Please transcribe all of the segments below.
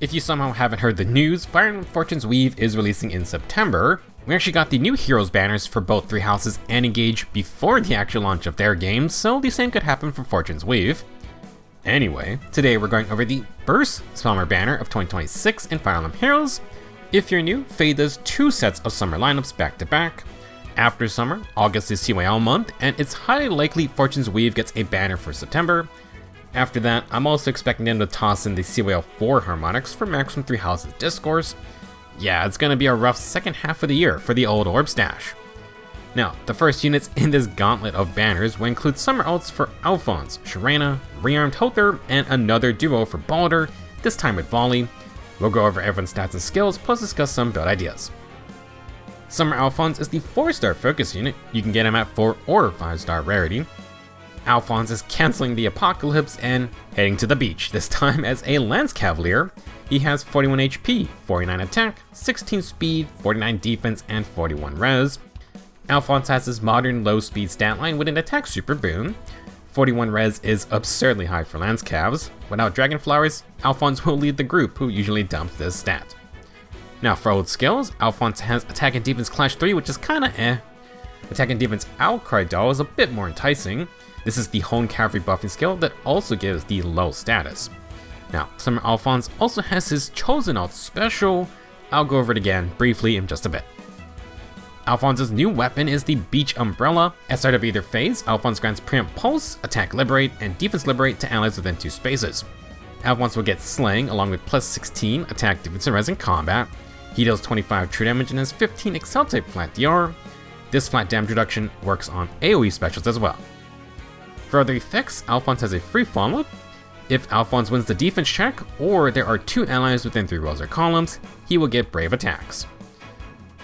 If you somehow haven't heard the news, Fire Emblem Fortune's Weave is releasing in September. We actually got the new Heroes banners for both Three Houses and Engage before the actual launch of their games, so the same could happen for Fortune's Weave. Anyway, today we're going over the first summer banner of 2026 in Fire Emblem Heroes. If you're new, Faye does 2 sets of summer lineups back to back. After summer, August is CYL month, and it's highly likely Fortune's Weave gets a banner for September. After that, I'm also expecting them to toss in the CYL 4 harmonics for maximum 3 houses discourse. Yeah, it's gonna be a rough second half of the year for the old orb stash. Now, the first units in this gauntlet of banners will include summer ults for Alfonse, Sharena, Rearmed Hodr, and another duo for Baldr, this time with Vali. We'll go over everyone's stats and skills, plus discuss some build ideas. Summer Alfonse is the 4-star focus unit. You can get him at 4 or 5-star rarity. Alfonse is cancelling the apocalypse and heading to the beach, this time as a Lance Cavalier. He has 41 HP, 49 attack, 16 speed, 49 defense, and 41 res. Alfonse has his modern low speed stat line with an attack super boon. 41 res is absurdly high for Lance Cavs. Without Dragon Flowers, Alfonse will lead the group who usually dumps this stat. Now for old skills, Alfonse has Attack and Defense Clash 3, which is kinda eh. Attack and Defense Outcry Doll is a bit more enticing. This is the Hone Cavalry buffing skill that also gives the low status. Now, Summer Alfonse also has his Chosen Alt special. I'll go over it again briefly in just a bit. Alfonse's new weapon is the Beach Umbrella. At start of either phase, Alfonse grants Preempt Pulse, Attack Liberate, and Defense Liberate to allies within 2 spaces. Alfonse will get Slang along with plus 16 Attack, Defense, and Res in combat. He deals 25 true damage and has 15 Excel type flat DR. This flat damage reduction works on AoE specials as well. For other effects, Alfonse has a free follow-up. If Alfonse wins the defense check, or there are 2 allies within 3 rows or columns, he will get brave attacks.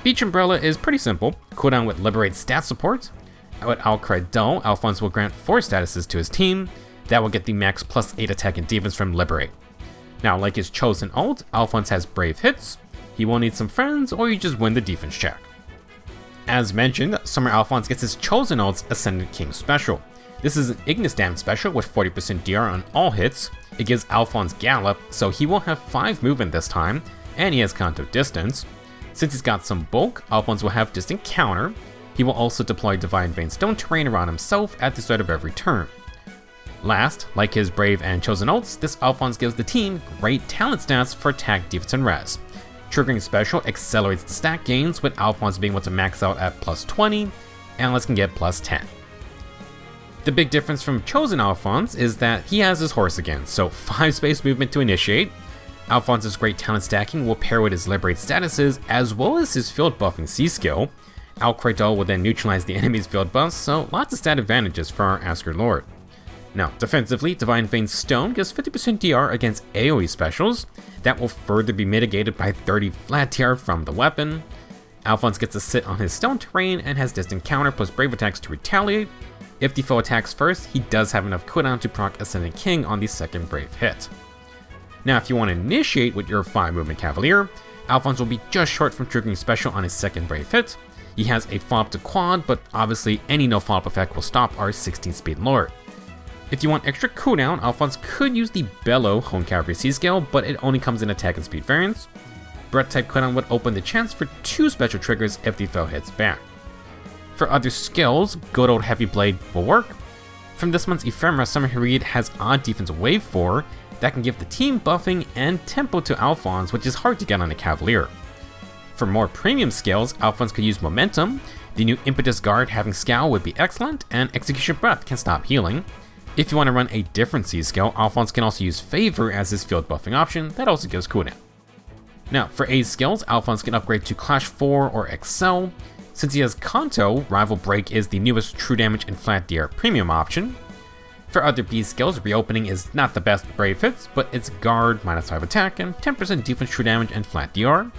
Beach Umbrella is pretty simple, cooldown with Liberate stat support. With Outcry Dull, Alfonse will grant 4 statuses to his team. That will get the max plus 8 attack and defense from Liberate. Now, like his Chosen ult, Alfonse has brave hits. He will need some friends, or you just win the defense check. As mentioned, Summer Alfonse gets his Chosen ult's Ascendant King special. This is an Ignis damage special with 40% DR on all hits. It gives Alfonse Gallop, so he will have 5 movement this time, and he has Kanto Distance. Since he's got some bulk, Alfonse will have Distant Counter. He will also deploy Divine Vein Stone terrain around himself at the start of every turn. Last, like his Brave and Chosen ults, this Alfonse gives the team great talent stats for attack, defense, and res. Triggering special accelerates the stat gains, with Alfonse being able to max out at plus 20, allies can get plus 10. The big difference from Chosen Alfonse is that he has his horse again, so 5 space movement to initiate. Alfonse's great talent stacking will pair with his Liberate statuses, as well as his field buffing C skill. Outcry Dull will then neutralize the enemy's field buffs, so lots of stat advantages for our Asker Lord. Now, defensively, Divine Vein Stone gives 50% DR against AoE specials. That will further be mitigated by 30 flat DR from the weapon. Alfonse gets to sit on his stone terrain and has Distant Counter plus Brave attacks to retaliate. If the foe attacks first, he does have enough cooldown to proc Ascendant King on the second Brave hit. Now, if you want to initiate with your 5 movement Cavalier, Alfonse will be just short from triggering special on his second Brave hit. He has a follow-up to quad, but obviously any no follow-up effect will stop our 16 speed Lord. If you want extra cooldown, Alfonse could use the Bellow Hone Cavalry C scale, but it only comes in attack and speed variants. Breath type cooldown would open the chance for 2 special triggers if the foe hits back. For other skills, good old Heavy Blade will work. From this month's Ephemera, Summer Hareed has odd defense wave 4 that can give the team buffing and tempo to Alfonse, which is hard to get on a Cavalier. For more premium skills, Alfonse could use Momentum. The new Impetus Guard having Scowl would be excellent, and Execution Breath can stop healing. If you want to run a different C skill, Alfonse can also use Favor as his field buffing option, that also gives cooldown. Now, for A skills, Alfonse can upgrade to Clash 4 or Excel. Since he has Kanto, Rival Break is the newest true damage and flat DR premium option. For other B skills, Reopening is not the best Brave hits, but it's Guard, -5 attack, and 10% defense true damage and flat DR.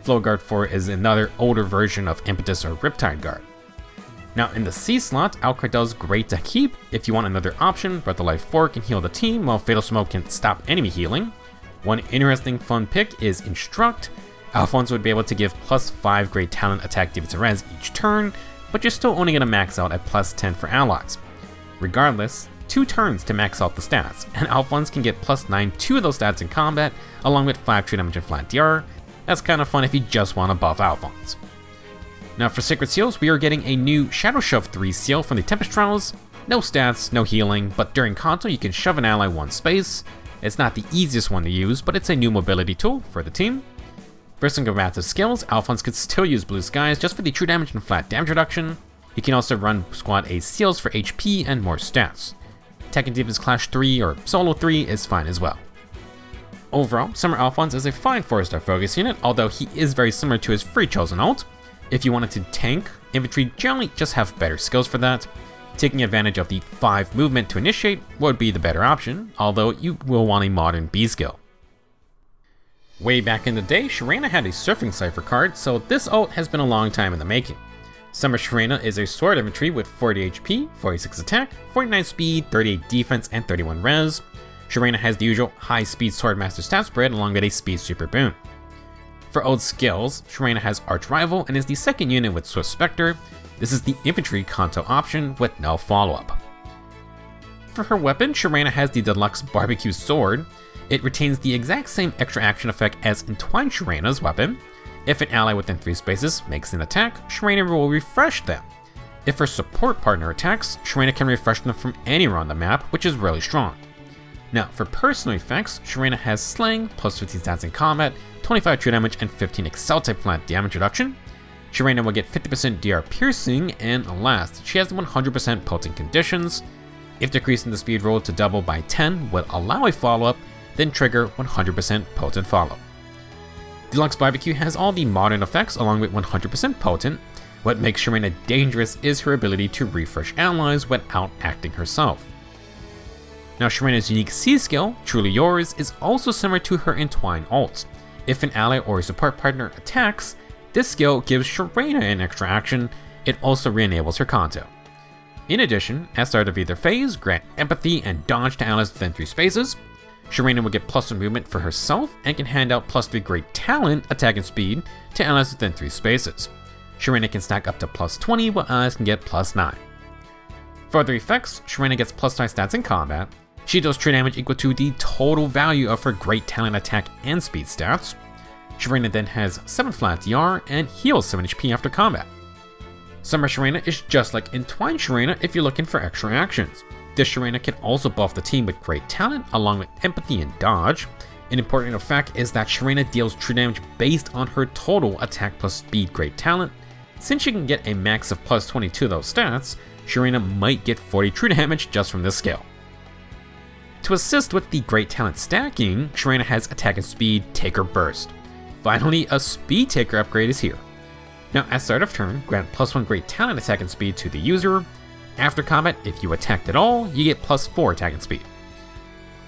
Flow Guard 4 is another older version of Impetus or Riptide Guard. Now in the C slot, Outcry does great to keep. If you want another option, Breath of Life 4 can heal the team, while Fatal Smoke can stop enemy healing. One interesting fun pick is Instruct. Alfonse would be able to give plus 5 great talent, attack, defense, and res each turn, but you're still only going to max out at plus 10 for allies. Regardless, 2 turns to max out the stats, and Alfonse can get +9 to those stats in combat, along with 5 true damage and flat DR. That's kind of fun if you just want to buff Alfonse. Now for Sacred Seals, we are getting a new Shadow Shove 3 seal from the Tempest Trials. No stats, no healing, but during console you can shove an ally 1 space. It's not the easiest one to use, but it's a new mobility tool for the team. For some combative skills, Alfonse could still use Blue Skies just for the true damage and flat damage reduction. He can also run Squad A seals for HP and more stats. Tech and Defense Clash 3 or Solo 3 is fine as well. Overall, Summer Alfonse is a fine 4-star focus unit, although he is very similar to his free chosen ult. If you wanted to tank, infantry generally just have better skills for that. Taking advantage of the 5 movement to initiate would be the better option, although you will want a modern B skill. Way back in the day, Sharena had a Surfing Cypher card, so this ult has been a long time in the making. Summer Sharena is a sword infantry with 40 HP, 46 attack, 49 speed, 38 defense, and 31 res. Sharena has the usual high speed swordmaster stat spread along with a speed super boon. For ult skills, Sharena has Arch Rival and is the second unit with Swift Spectre. This is the infantry Kanto option with no follow-up. For her weapon, Sharena has the deluxe barbecue sword. It retains the exact same extra action effect as Entwined Sharena's weapon. If an ally within 3 spaces makes an attack, Sharena will refresh them. If her support partner attacks, Sharena can refresh them from anywhere on the map, which is really strong. Now, for personal effects, Sharena has Slaying, plus 15 stats in combat, 25 true damage, and 15 Excel type flat damage reduction. Sharena will get 50% DR piercing, and last, she has 100% potent conditions. If decreasing the speed roll to double by 10 would allow a follow-up, then trigger 100% potent follow. Deluxe Barbecue has all the modern effects along with 100% potent. What makes Sharena dangerous is her ability to refresh allies without acting herself. Now Sharena's unique C skill, Truly Yours, is also similar to her Entwine ult. If an ally or a support partner attacks, this skill gives Sharena an extra action. It also re-enables her Kanto. In addition, at start of either phase, grant Empathy and Dodge to allies within 3 spaces. Sharena will get +1 movement for herself and can hand out +3 Great Talent, attack and speed, to allies within 3 spaces. Sharena can stack up to +20, while allies can get +9. For other effects, Sharena gets +9 stats in combat. She does true damage equal to the total value of her Great Talent attack and speed stats. Sharena then has 7 flat DR and heals 7 HP after combat. Summer Sharena is just like Entwined Sharena if you're looking for extra actions. This Sharena can also buff the team with Great Talent along with Empathy and Dodge. An important effect is that Sharena deals true damage based on her total attack plus speed Great Talent. Since she can get a max of +20 to those stats, Sharena might get 40 true damage just from this skill. To assist with the Great Talent stacking, Sharena has attack and speed Taker Burst. Finally, a speed taker upgrade is here. Now at start of turn, grant +1 Great Talent attack and speed to the user. After combat, if you attacked at all, you get +4 attack and speed.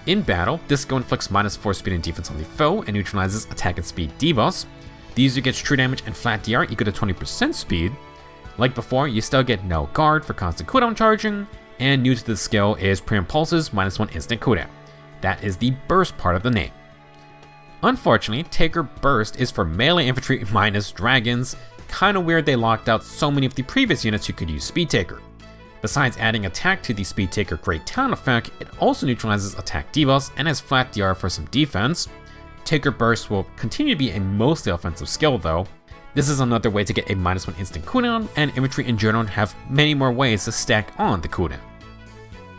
In battle, this skill inflicts -4 speed and defense on the foe and neutralizes attack and speed debuffs. The user gets true damage and flat DR equal to 20% speed. Like before, you still get no guard for constant cooldown charging, and new to this skill is Pre-Impulse's -1 instant cooldown. That is the burst part of the name. Unfortunately, Taker Burst is for melee infantry minus dragons. Kinda weird they locked out so many of the previous units who could use Speed Taker. Besides adding attack to the Speed Taker Great Talent effect, it also neutralizes attack debuffs and has flat DR for some defense. Taker Burst will continue to be a mostly offensive skill though. This is another way to get a -1 instant cooldown, and infantry in general have many more ways to stack on the cooldown.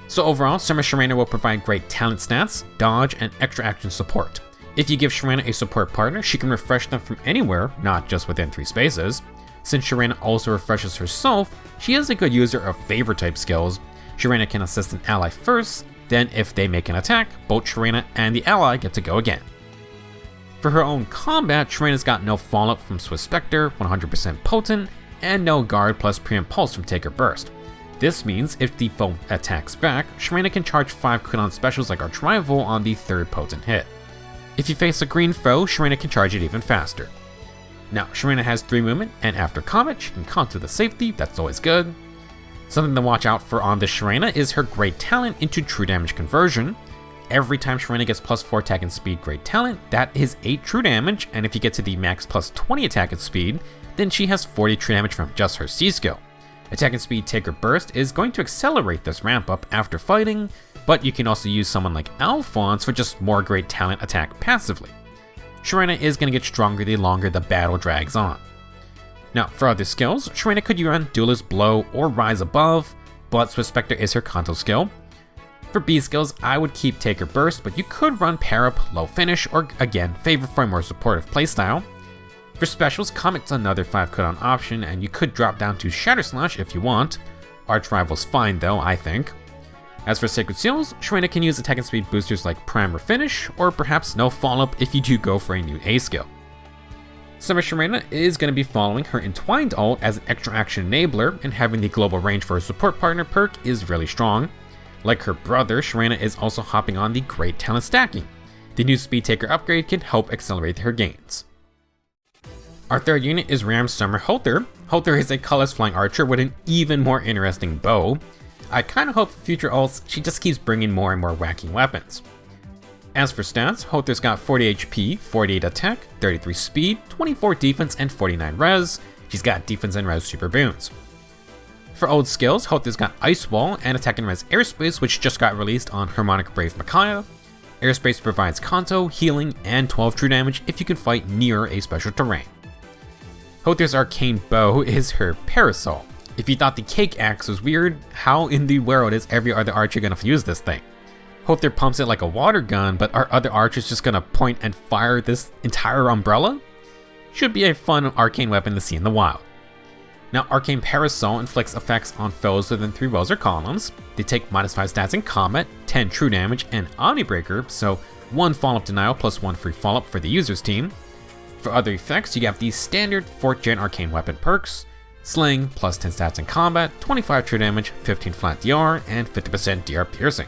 So overall, Summer Sharena will provide Great Talent stats, dodge, and extra action support. If you give Sharena a support partner, she can refresh them from anywhere, not just within 3 spaces. Since Sharena also refreshes herself, she is a good user of favor type skills. Sharena can assist an ally first, then if they make an attack, both Sharena and the ally get to go again. For her own combat, Sharena's got no follow-up from Swift Spectre, 100% potent, and no guard plus pre-impulse from Taker Burst. This means if the foe attacks back, Sharena can charge 5 cooldown specials like Arch Rival on the 3rd potent hit. If you face a green foe, Sharena can charge it even faster. Now, Sharena has 3 movement, and after combat, she can counter the safety, that's always good. Something to watch out for on this Sharena is her Great Talent into true damage conversion. Every time Sharena gets +4 attack and speed Great Talent, that is 8 true damage, and if you get to the max +20 attack and speed, then she has 40 true damage from just her C skill. Attack and speed Taker Burst is going to accelerate this ramp up after fighting, but you can also use someone like Alfonse for just more great talent attack passively. Sharena is going to get stronger the longer the battle drags on. Now for other skills, Sharena could run Duelist Blow or Rise Above, but Swift Spectre is her Kanto skill. For B skills, I would keep Taker Burst, but you could run Parap, Low Finish, or again, favor for a more supportive playstyle. For specials, Comet's another 5 cooldown option, and you could drop down to Shatter Slash if you want. Arch Rival's fine though, I think. As for Sacred Seals, Sharena can use attack and speed boosters like Prime or Finish, or perhaps no follow-up if you do go for a new A skill. Summer Sharena is going to be following her Entwined ult as an extra action enabler, and having the global range for her support partner perk is really strong. Like her brother, Sharena is also hopping on the Great Talent Stacking. The new Speed Taker upgrade can help accelerate her gains. Our third unit is Rearmed Hodr. Höðr is a colorless flying archer with an even more interesting bow. I kinda hope for future ults she just keeps bringing more and more wacky weapons. As for stats, Höðr's got 40 HP, 48 attack, 33 speed, 24 defense, and 49 res. She's got defense and res super boons. For old skills, Höðr's got Ice Wall and attack and res airspace, which just got released on Harmonic Brave Micaiah. Airspace provides Kanto, healing, and 12 true damage if you can fight near a special terrain. Höðr's arcane bow is her Parasol. If you thought the cake axe was weird, how in the world is every other archer gonna use this thing? Höðr pumps it like a water gun, but are other archers just gonna point and fire this entire umbrella? Should be a fun arcane weapon to see in the wild. Now, Arcane Parasol inflicts effects on foes within 3 rows or columns. They take -5 stats in combat, 10 true damage, and Omnibreaker, so 1 follow-up denial plus 1 free follow-up for the user's team. For other effects, you have the standard 4th gen arcane weapon perks, Sling, plus 10 stats in combat, 25 true damage, 15 flat DR, and 50% DR piercing.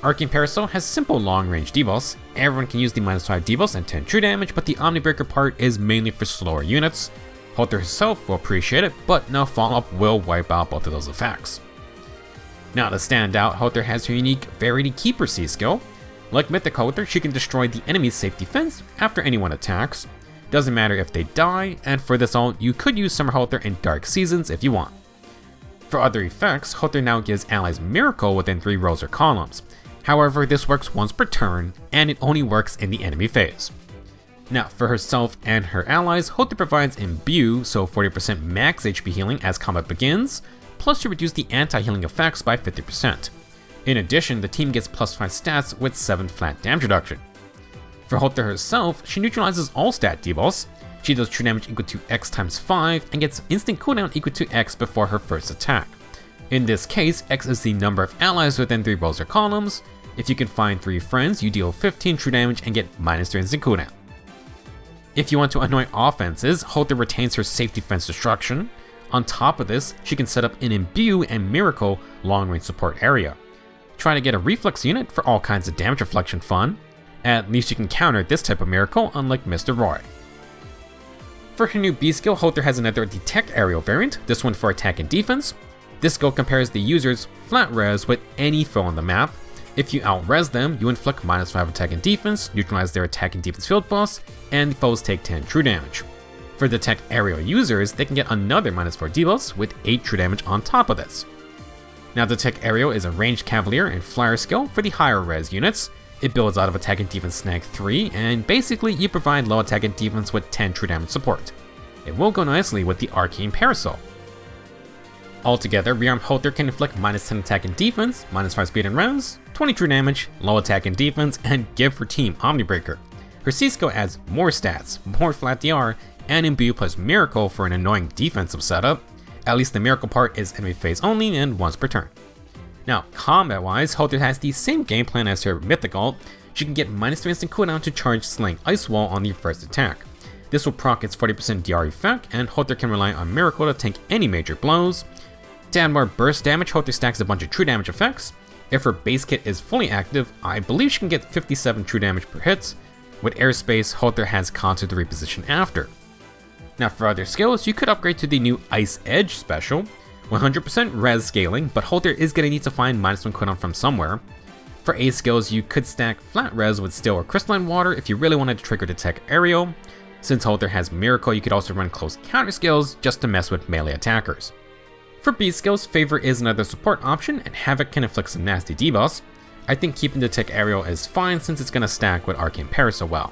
Arcane Parasol has simple long-range debuffs. Everyone can use the -5 debuffs and 10 true damage, but the Omnibreaker part is mainly for slower units. Höðr herself will appreciate it, but no follow-up will wipe out both of those effects. Now to stand out, Höðr has her unique Verity Keeper C skill. Like Mythic Höðr, she can destroy the enemy's safe defense after anyone attacks. Doesn't matter if they die, and for this ult, you could use Summer Höðr in Dark Seasons if you want. For other effects, Höðr now gives allies Miracle within 3 rows or columns. However, this works once per turn, and it only works in the enemy phase. Now, for herself and her allies, Höðr provides Imbue, so 40% max HP healing as combat begins, plus to reduce the anti-healing effects by 50%. In addition, the team gets +5 stats with 7 flat damage reduction. For Höðr herself, she neutralizes all stat debuffs. She does true damage equal to X times 5 and gets instant cooldown equal to X before her first attack. In this case, X is the number of allies within 3 rows or columns. If you can find 3 friends, you deal 15 true damage and get -3 instant cooldown. If you want to annoy offenses, Höðr retains her safe defense destruction. On top of this, she can set up an Imbue and Miracle long-range support area. Try to get a reflex unit for all kinds of damage reflection fun. At least you can counter this type of Miracle, unlike Mr. Roy. For her new B skill, Höðr has another Detect Aerial variant, this one for attack and defense. This skill compares the user's flat res with any foe on the map. If you out-res them, you inflict -5 attack and defense, neutralize their attack and defense field buffs, and the foes take 10 true damage. For Detect Aerial users, they can get another -4 debuffs with 8 true damage on top of this. Now, Detect Aerial is a ranged Cavalier and Flyer skill for the higher res units. It builds out of attack and defense snag 3, and basically you provide low attack and defense with 10 true damage support. It will go nicely with the Arcane Parasol. Altogether, Rearmed Hodr can inflict -10 attack and defense, -5 speed and res, 20 true damage, low attack and defense, and give her team Omnibreaker. Her C skill adds more stats, more flat DR, and Imbue plus Miracle for an annoying defensive setup. At least the Miracle part is enemy phase only and once per turn. Now, combat-wise, Höðr has the same game plan as her Mythic ult. She can get -3 instant cooldown to charge Sling Ice Wall on the first attack. This will proc its 40% DR effect, and Höðr can rely on Miracle to tank any major blows. To add more burst damage, Höðr stacks a bunch of true damage effects. If her base kit is fully active, I believe she can get 57 true damage per hit. With airspace, Höðr has Kanto to reposition after. Now for other skills, you could upgrade to the new Ice Edge special. 100% res scaling, but Höðr is going to need to find -1 cooldown from somewhere. For A skills, you could stack flat res with Steel or Crystalline Water if you really wanted to trigger Detect Aerial. Since Höðr has Miracle, you could also run close counter skills just to mess with melee attackers. For B skills, Favor is another support option, and Havoc can inflict some nasty debuffs. I think keeping Detect Aerial is fine since it's going to stack with Arcane Parry so well.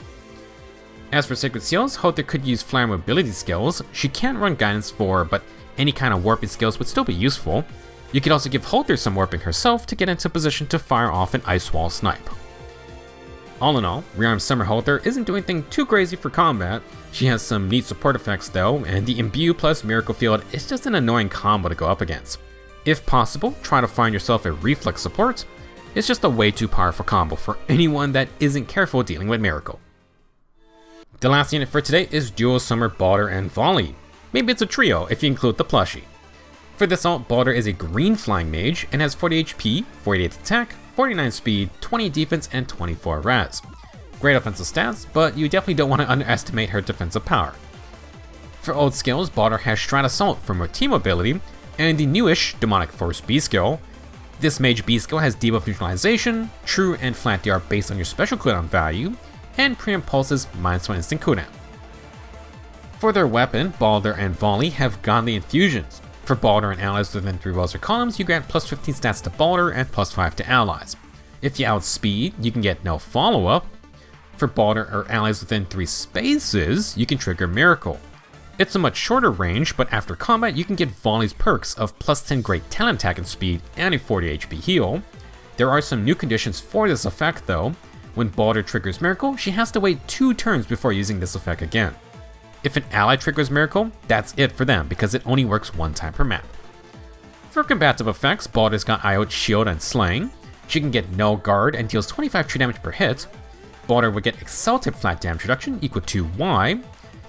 As for Sacred Seals, Höðr could use Flare Mobility skills. She can't run Guidance 4, but any kind of warping skills would still be useful. You could also give Höðr some warping herself to get into position to fire off an Ice Wall snipe. All in all, Rearmed Summer Höðr isn't doing anything too crazy for combat. She has some neat support effects though, and the Imbue plus Miracle Field is just an annoying combo to go up against. If possible, try to find yourself a Reflex support. It's just a way too powerful combo for anyone that isn't careful dealing with Miracle. The last unit for today is Duo Summer Baldr and Vali. Maybe it's a trio if you include the plushie. For this ult, Baldr is a green flying mage and has 40 HP, 48 attack, 49 speed, 20 defense, and 24 res. Great offensive stats, but you definitely don't want to underestimate her defensive power. For ult skills, Baldr has Strata Assault for more team mobility, and the newish Demonic Force B skill. This mage B skill has debuff neutralization, true and flat DR based on your special cooldown value, and Preempt Pulse's -1 instant cooldown. For their weapon, Baldr and Vali have Godly Infusions. For Baldr and allies within 3 walls or columns, you grant plus 15 stats to Baldr and plus 5 to allies. If you outspeed, you can get no follow-up. For Baldr or allies within 3 spaces, you can trigger Miracle. It's a much shorter range, but after combat, you can get Vali's perks of plus 10 great talent attack and speed and a 40 HP heal. There are some new conditions for this effect though. When Baldr triggers Miracle, she has to wait 2 turns before using this effect again. If an ally triggers Miracle, that's it for them because it only works 1 time per map. For combative effects, Baldr's got IO's Shield and Slaying. She can get no guard and deals 25 true damage per hit. Baldr would get Exalted flat damage reduction equal to Y.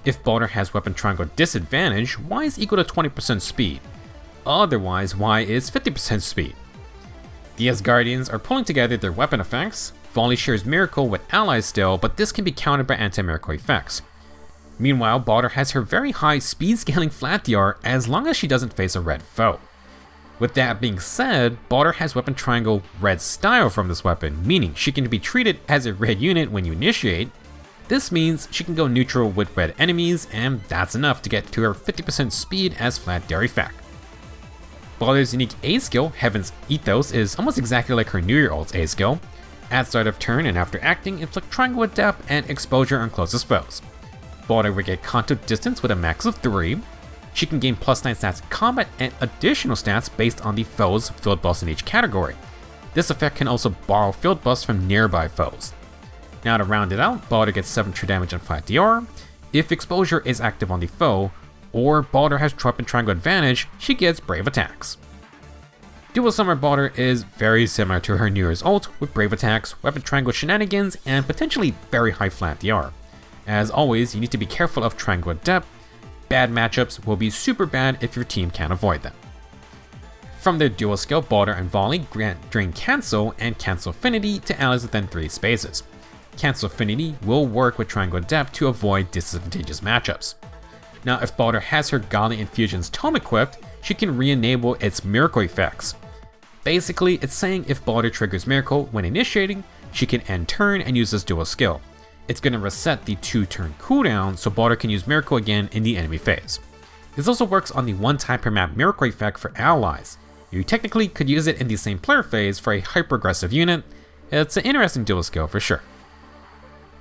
If Baldr has Weapon Triangle disadvantage, Y is equal to 20% speed. Otherwise, Y is 50% speed. The Asgardians are pulling together their weapon effects. Vali shares Miracle with allies still, but this can be countered by anti-Miracle effects. Meanwhile, Baldr has her very high speed scaling flat DR as long as she doesn't face a red foe. With that being said, Baldr has Weapon Triangle red style from this weapon, meaning she can be treated as a red unit when you initiate. This means she can go neutral with red enemies, and that's enough to get to her 50% speed as flat DR effect. Baldr's unique A skill, Heaven's Ethos, is almost exactly like her New Year ult's A skill. At start of turn and after acting, inflict Triangle with depth and exposure on closest foes. Baldr will get contact distance with a max of 3. She can gain plus 9 stats in combat and additional stats based on the foe's field buffs in each category. This effect can also borrow field buffs from nearby foes. Now to round it out, Baldr gets 7 true damage and 5 DR. If exposure is active on the foe, or Baldr has Weapon Triangle advantage, she gets brave attacks. Duo Summer Baldr is very similar to her New Year's ult, with brave attacks, Weapon Triangle shenanigans, and potentially very high flat DR. As always, you need to be careful of Triangle depth. Bad matchups will be super bad if your team can't avoid them. From their dual skill, Baldr and Vali grant Drain Cancel and Cancel Affinity to allies within 3 spaces. Cancel Affinity will work with Triangle depth to avoid disadvantageous matchups. Now, if Baldr has her Godly Infusion's Tome equipped, she can re-enable its Miracle effects. Basically, it's saying if Baldr triggers Miracle when initiating, she can end turn and use this dual skill. It's going to reset the 2-turn cooldown so Baldr can use Miracle again in the enemy phase. This also works on the 1 time per map Miracle effect for allies. You technically could use it in the same player phase for a hyper-aggressive unit. It's an interesting dual skill for sure.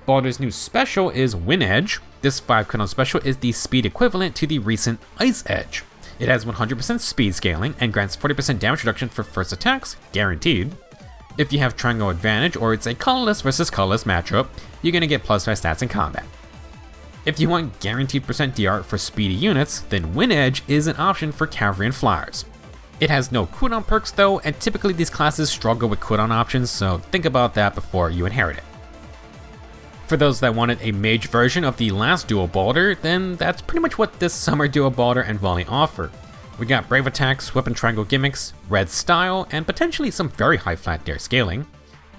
Baldr's new special is Wind Edge. This 5 cooldown special is the speed equivalent to the recent Ice Edge. It has 100% speed scaling and grants 40% damage reduction for first attacks, guaranteed. If you have Triangle advantage or it's a colorless versus colorless matchup, you're going to get plus 5 stats in combat. If you want guaranteed % DR for speedy units, then Wind Edge is an option for cavalry and flyers. It has no cooldown perks though, and typically these classes struggle with cooldown options, so think about that before you inherit it. For those that wanted a mage version of the last Duo Baldr, then that's pretty much what this summer Duo Baldr and Vali offer. We got brave attacks, weapon triangle gimmicks, red style, and potentially some very high flat dare scaling.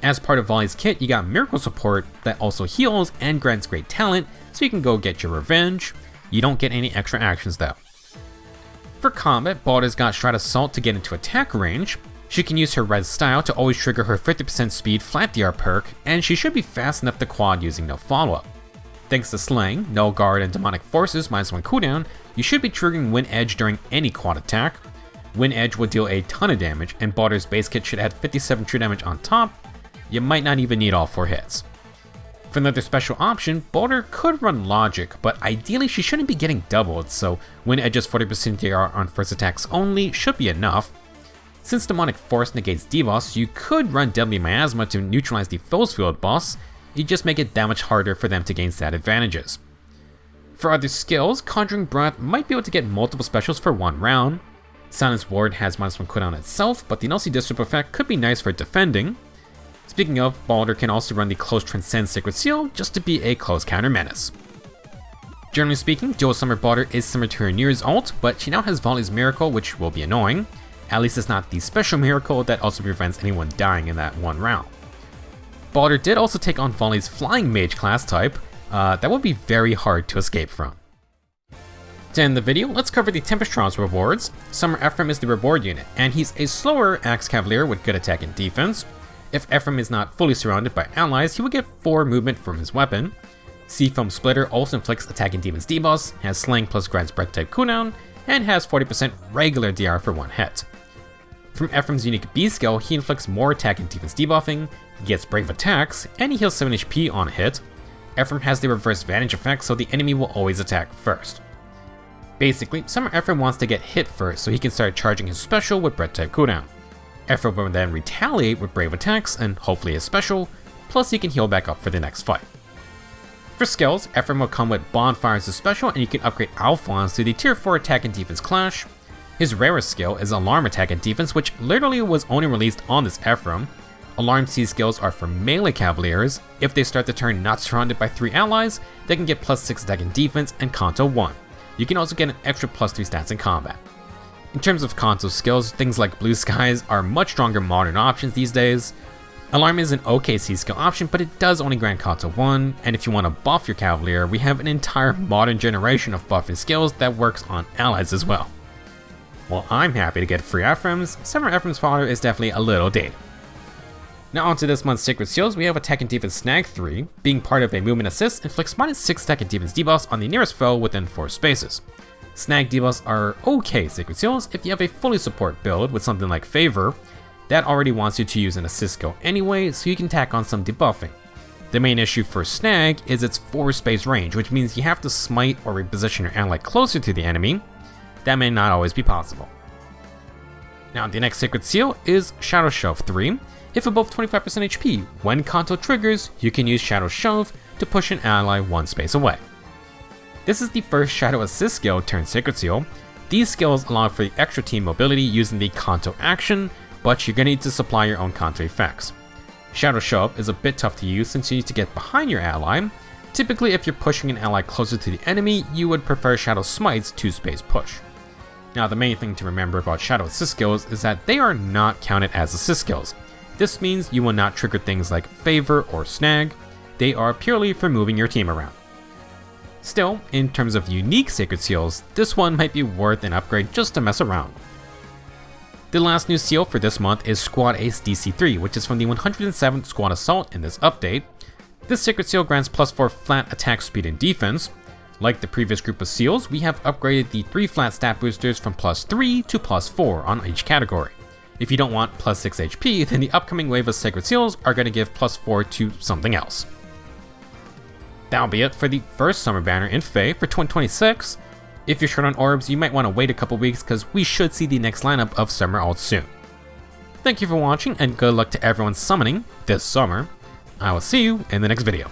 As part of Vali's kit, you got miracle support that also heals and grants great talent, so you can go get your revenge. You don't get any extra actions though. For combat, Baldr's got Strata Assault to get into attack range. She can use her red style to always trigger her 50% speed flat DR perk, and she should be fast enough to quad using no follow-up. Thanks to Slaying, No Guard, and Demonic Forces -1 cooldown, you should be triggering Wind Edge during any quad attack. Wind Edge will deal a ton of damage, and Baldr's base kit should add 57 true damage on top. You might not even need all 4 hits. For another special option, Baldr could run Logic, but ideally she shouldn't be getting doubled, so Wind Edge's 40% DR on first attacks only should be enough. Since Demonic Force negates debuffs, you could run Deadly Miasma to neutralize the Foes Field boss. You just make it that much harder for them to gain stat advantages. For other skills, Conjuring Breath might be able to get multiple specials for 1 round. Silence Ward has -1 cooldown itself, but the Nullsea Disturb effect could be nice for defending. Speaking of, Baldr can also run the Close Transcend Sacred Seal just to be a close counter menace. Generally speaking, Dual Summer Baldr is similar to her Nir's ult, but she now has Vali's Miracle, which will be annoying. At least it's not the special miracle that also prevents anyone dying in that 1 round. Baldr did also take on Vali's Flying Mage class type, that would be very hard to escape from. To end the video, let's cover the Tempest Trials rewards. Summer Ephraim is the reward unit, and he's a slower Axe Cavalier with good attack and defense. If Ephraim is not fully surrounded by allies, he will get 4 movement from his weapon. Seafoam Splitter also inflicts attack and defense debuffs, has Slang plus grants breath type cooldown, and has 40% regular DR for 1 hit. From Ephraim's unique B skill, he inflicts more attack and defense debuffing, he gets brave attacks, and he heals 7 HP on a hit. Ephraim has the reverse Vantage effect, so the enemy will always attack first. Basically, Summer Ephraim wants to get hit first so he can start charging his special with breath type cooldown. Ephraim will then retaliate with brave attacks and hopefully his special, plus he can heal back up for the next fight. For skills, Ephraim will come with Bonfire as a special, and you can upgrade Alfonse to the tier 4 attack and defense clash. His rarest skill is Alarm attack and defense, which literally was only released on this Ephraim. Alarm C skills are for melee cavaliers. If they start the turn not surrounded by 3 allies, they can get +6 attack and defense and Kanto 1. You can also get an extra +3 stats in combat. In terms of Kanto skills, things like Blue Skies are much stronger modern options these days. Alarm is an okay C skill option, but it does only grant Kanto 1, and if you want to buff your Cavalier, we have an entire modern generation of buffing skills that works on allies as well. While I'm happy to get free Ephraims, Summer Ephraim's fodder is definitely a little dated. Now onto this month's Sacred Seals, we have Attack and Defense Snag 3, being part of a movement assist, inflicts -6 attack and defense debuffs on the nearest foe within 4 spaces. Snag debuffs are okay Sacred Seals if you have a fully support build with something like Favor. That already wants you to use an assist skill anyway, so you can tack on some debuffing. The main issue for Snag is its 4 space range, which means you have to smite or reposition your ally closer to the enemy. That may not always be possible. Now the next Sacred Seal is Shadow Shove 3. If above 25% HP, when Kanto triggers, you can use Shadow Shove to push an ally 1 space away. This is the first Shadow Assist skill turned Sacred Seal. These skills allow for the extra team mobility using the Kanto action, but you're going to need to supply your own Kanto effects. Shadow Shove is a bit tough to use since you need to get behind your ally. Typically, if you're pushing an ally closer to the enemy, you would prefer Shadow Smite's 2-space push. Now the main thing to remember about Shadow Assist skills is that they are not counted as assist skills. This means you will not trigger things like Favor or Snag. They are purely for moving your team around. Still, in terms of unique Sacred Seals, this one might be worth an upgrade just to mess around. The last new seal for this month is Squad Ace DC3, which is from the 107th Squad Assault in this update. This Sacred Seal grants +4 flat attack speed and defense. Like the previous group of seals, we have upgraded the 3 flat stat boosters from +3 to +4 on each category. If you don't want +6 HP, then the upcoming wave of Sacred Seals are going to give +4 to something else. That'll be it for the first summer banner in Fae for 2026. If you're short on orbs, you might want to wait a couple weeks because we should see the next lineup of summer alts soon. Thank you for watching and good luck to everyone summoning this summer. I will see you in the next video.